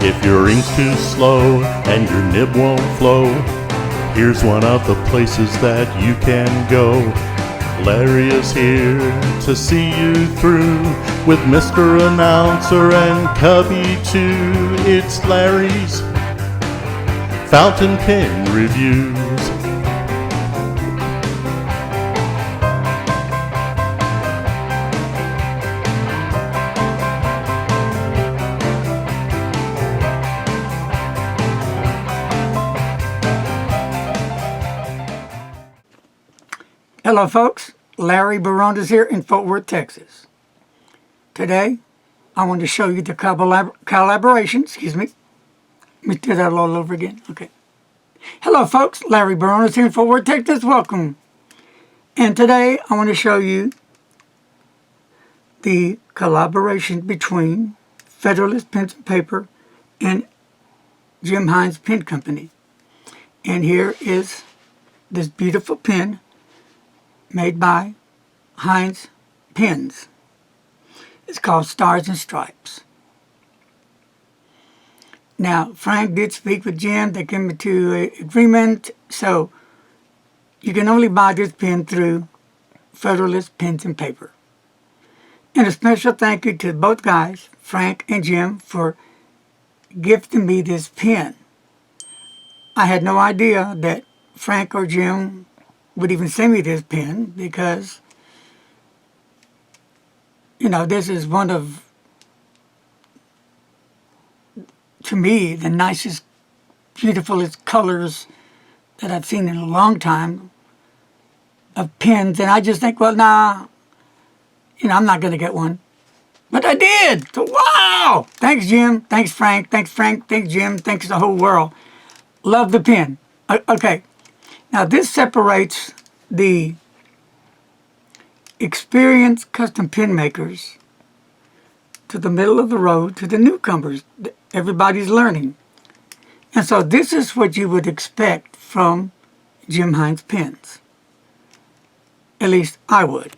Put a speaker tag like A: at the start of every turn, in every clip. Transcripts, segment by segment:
A: If your ink's too slow and your nib won't flow, here's one of the places that you can go. Larry is here to see you through with Mr. Announcer and Cubby too. It's Larry's Fountain Pen Reviews.
B: Hello folks, Larry Berrones here in Fort Worth, Texas. Today, I want to show you the collaboration, excuse me. Let me do that all over again, okay. Hello folks, Larry Berrones here in Fort Worth, Texas, welcome. And today, I want to show you the collaboration between Federalist Pens and Paper and Jim Hines Pen Company. And here is this beautiful pen made by Hines Pens. It's called Stars and Stripes. Now, Frank did speak with Jim. They came to an agreement, so you can only buy this pen through Federalist Pens and Paper. And a special thank you to both guys, Frank and Jim, for gifting me this pen. I had no idea that Frank or Jim would even send me this pen because, you know, this is one of, to me, the nicest, beautifulest colors that I've seen in a long time of pens. And I just think, well, nah, you know, I'm not going to get one. But I did. So, wow! Thanks, Jim. Thanks, Frank. Thanks, Frank. Thanks, Jim. Thanks, the whole world. Love the pen. Okay. Now, this separates the experienced custom pen makers to the middle of the road to the newcomers. Everybody's learning. And so this is what you would expect from Jim Hines pens. At least I would.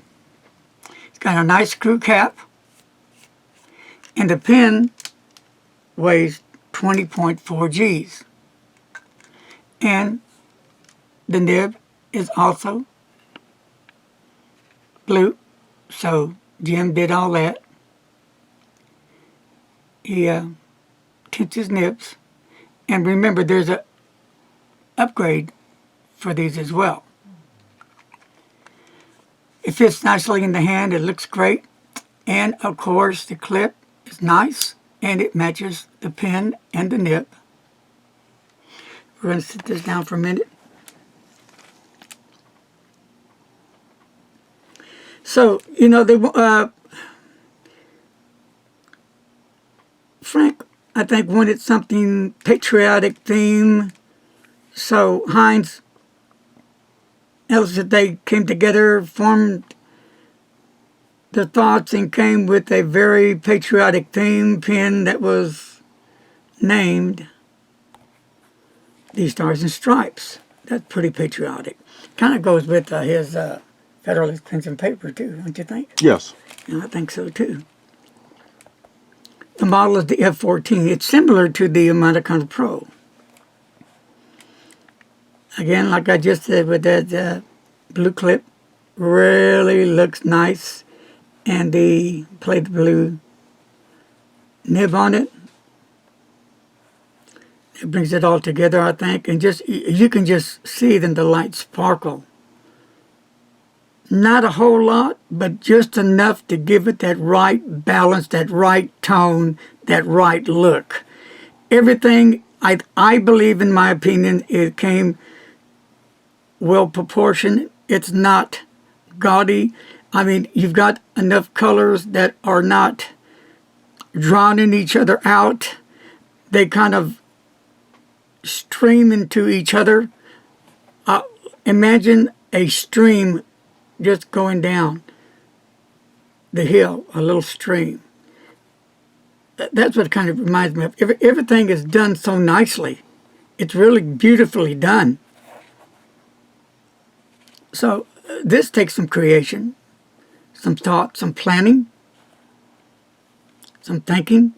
B: It's got a nice screw cap. And the pen weighs 20.4 G's. And the nib is also blue, so Jim did all that. He tints his nibs. And remember, there's an upgrade for these as well. It fits nicely in the hand. It looks great. And, of course, the clip is nice, and it matches the pen and the nib. We're going to sit this down for a minute. So, you know, Frank, I think, wanted something patriotic theme. So Hines, they came together, formed their thoughts, and came with a very patriotic theme pen that was named the Stars and Stripes. That's pretty patriotic. Kind of goes with his Federalist Pens and Paper too, don't you think?
A: Yes.
B: Yeah, I think so too. The model is the F14. It's similar to the Americana Pro. Again, like I just said, with that blue clip, really looks nice. And the plated blue nib on it. It brings it all together, I think. And just you can just see it in the light sparkle. Not a whole lot, but just enough to give it that right balance, that right tone, that right look. Everything, I believe, in my opinion, it came well proportioned. It's not gaudy. I mean, you've got enough colors that are not drowning each other out. They kind of stream into each other. Imagine a stream just going down the hill, a little stream. That's what it kind of reminds me of. Everything is done so nicely. It's really beautifully done. So this takes some creation, some thought, some planning, some thinking.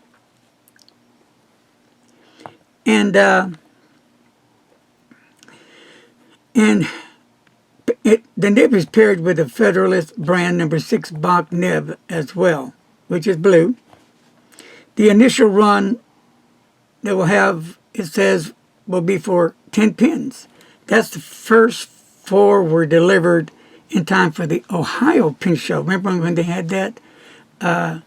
B: And the nib is paired with a Federalist brand number 6 Bach nib as well, which is blue. The initial run that we'll have, it says, will be for 10 pins. That's the first 4 were delivered in time for the Ohio Pin Show. Remember when they had that? And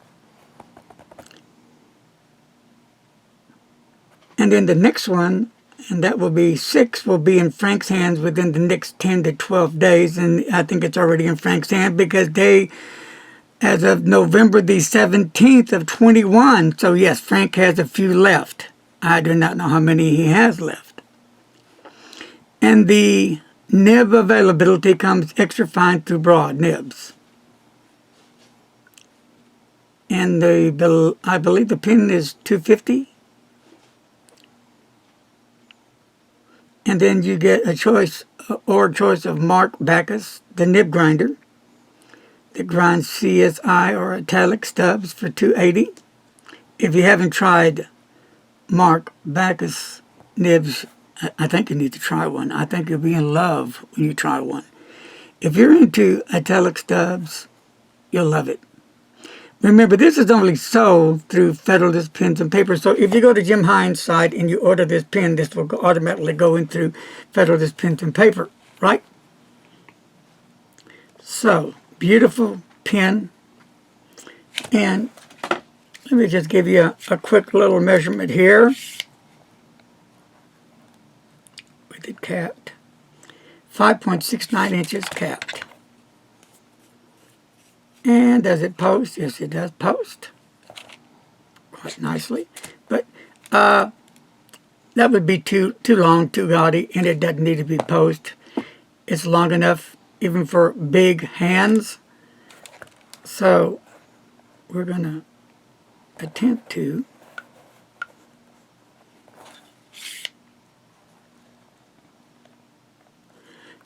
B: then the next one, and that will be 6, will be in Frank's hands within the next 10 to 12 days. And I think it's already in Frank's hand because they, as of November the 17th of 21, so yes, Frank has a few left. I do not know how many he has left. And the nib availability comes extra fine through broad nibs. And I believe the pin is $250. And then you get a choice of Mark Backus, the nib grinder, that grinds CSI or italic stubs for $280. If you haven't tried Mark Backus nibs, I think you need to try one. I think you'll be in love when you try one. If you're into italic stubs, you'll love it. Remember, this is only sold through Federalist Pens and Paper. So if you go to Jim Hines' site and you order this pen, this will automatically go into Federalist Pens and Paper, right? So, beautiful pen. And let me just give you a quick little measurement here. With it capped. 5.69 inches capped. And does it post? Yes, it does post quite nicely. But that would be too long, too gaudy, and it doesn't need to be post. It's long enough even for big hands. So we're going to attempt to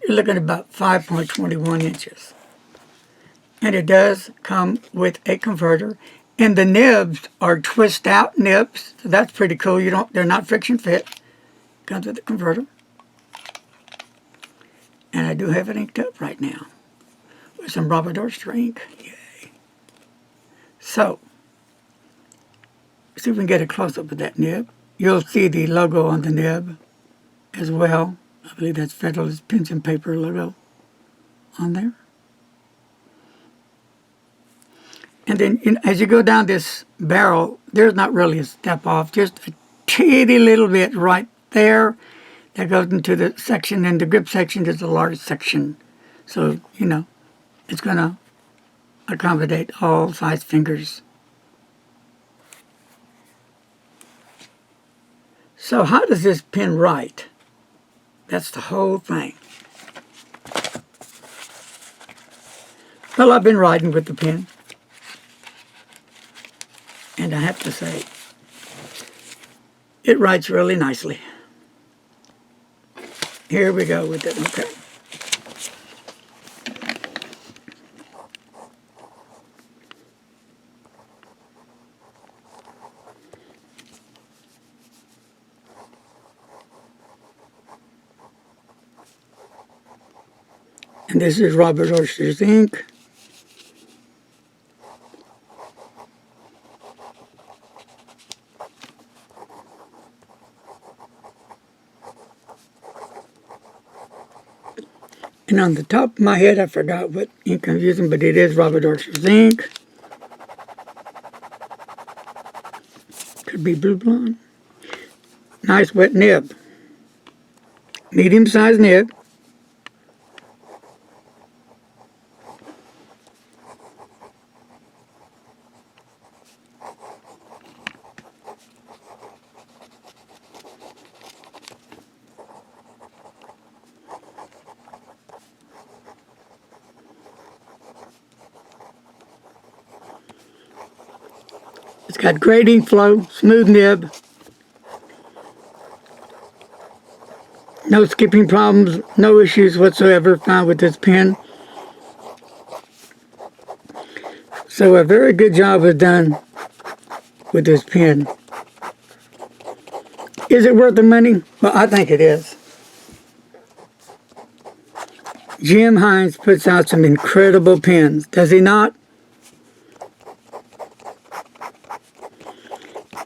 B: you're looking at about 5.21 inches. And it does come with a converter. And the nibs are twist out nibs. So that's pretty cool. They're not friction fit. Comes with a converter. And I do have it inked up right now with some Robert Oyster ink. Yay. So, see if we can get a close-up of that nib. You'll see the logo on the nib as well. I believe that's Federalist Pens and Paper logo on there. And then as you go down this barrel, there's not really a step off, just a teeny little bit right there that goes into the section. And the grip section is a large section. So, it's going to accommodate all size fingers. So how does this pen write? That's the whole thing. Well, I've been writing with the pen. And I have to say, it writes really nicely. Here we go with it, okay. And this is Robert Oyster's ink. And on the top of my head, I forgot what ink I'm using, but it is Robert Oyster's ink. Could be Blue Blonde. Nice wet nib. Medium-sized nib. It's got great ink flow, smooth nib. No skipping problems, no issues whatsoever found with this pen. So a very good job was done with this pen. Is it worth the money? Well, I think it is. Jim Hines puts out some incredible pens, does he not?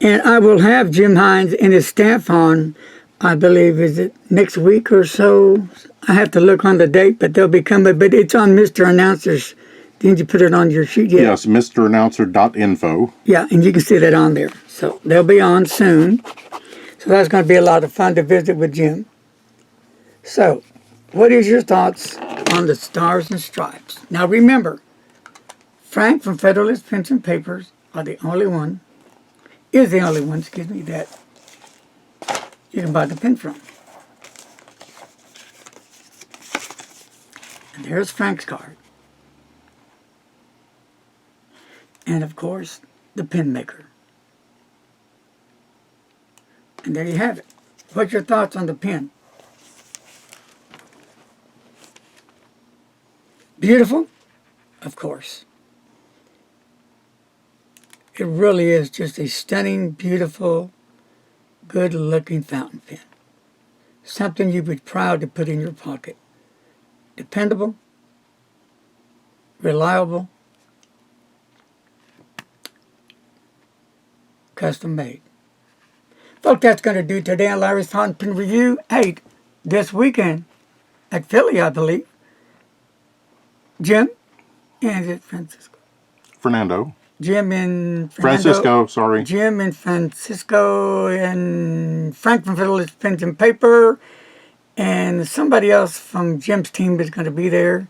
B: And I will have Jim Hines and his staff on, I believe, is it next week or so? I have to look on the date, but they'll be coming. But it's on Mr. Announcer's. Didn't you put it on your sheet yet?
A: Yes, mrannouncer.info.
B: Yeah, and you can see that on there. So they'll be on soon. So that's going to be a lot of fun to visit with Jim. So, what is your thoughts on the Stars and Stripes? Now remember, Frank from Federalist Pens and Papers is the only one that you can buy the pen from. And there's Frank's card. And of course, the pen maker. And there you have it. What's your thoughts on the pen? Beautiful? Of course. It really is just a stunning, beautiful, good-looking fountain pen. Something you'd be proud to put in your pocket. Dependable, reliable, custom made. Folks, that's going to do today on Larry's Fountain Pen Review. Hey, this weekend at Philly, I believe, Jim and Francisco.
A: Fernando.
B: Jim and
A: Francisco, sorry.
B: Jim and Francisco and Frank from Fiddler's Pens and Paper. And somebody else from Jim's team is going to be there.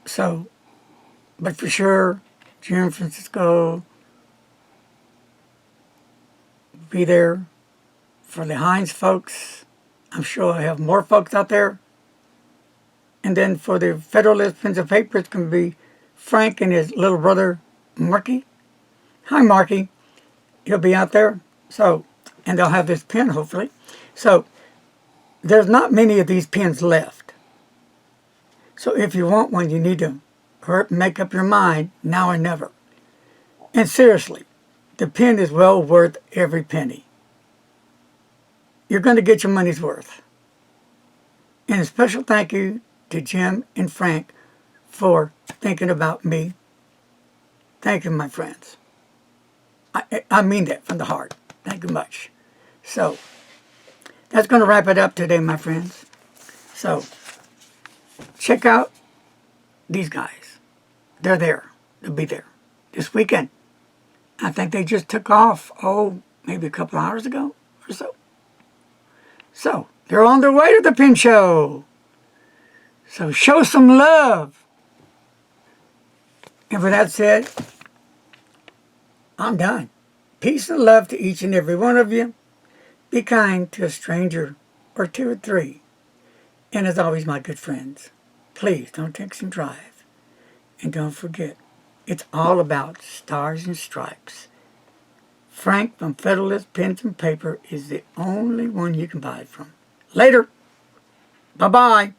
B: So, but for sure, Jim, Francisco will be there. For the Hines folks, I'm sure I have more folks out there. And then for the Federalist Pens and Paper, it's going to be Frank and his little brother, Marky. Hi, Marky. He'll be out there. So, and they'll have this pen, hopefully. So, there's not many of these pens left. So, if you want one, you need to make up your mind now or never. And seriously, the pen is well worth every penny. You're going to get your money's worth. And a special thank you to Jim and Frank for thinking about me. Thank you, my friends. I mean that from the heart. Thank you much. So, that's going to wrap it up today, my friends. So, check out these guys. They're there. They'll be there this weekend. I think they just took off, maybe a couple hours ago or so. So, they're on their way to the pen show. So show some love. And with that said, I'm done. Peace and love to each and every one of you. Be kind to a stranger or two or three. And as always, my good friends, please don't text and drive. And don't forget, it's all about Stars and Stripes. Frank from Federalist Pens and Paper is the only one you can buy it from. Later. Bye-bye.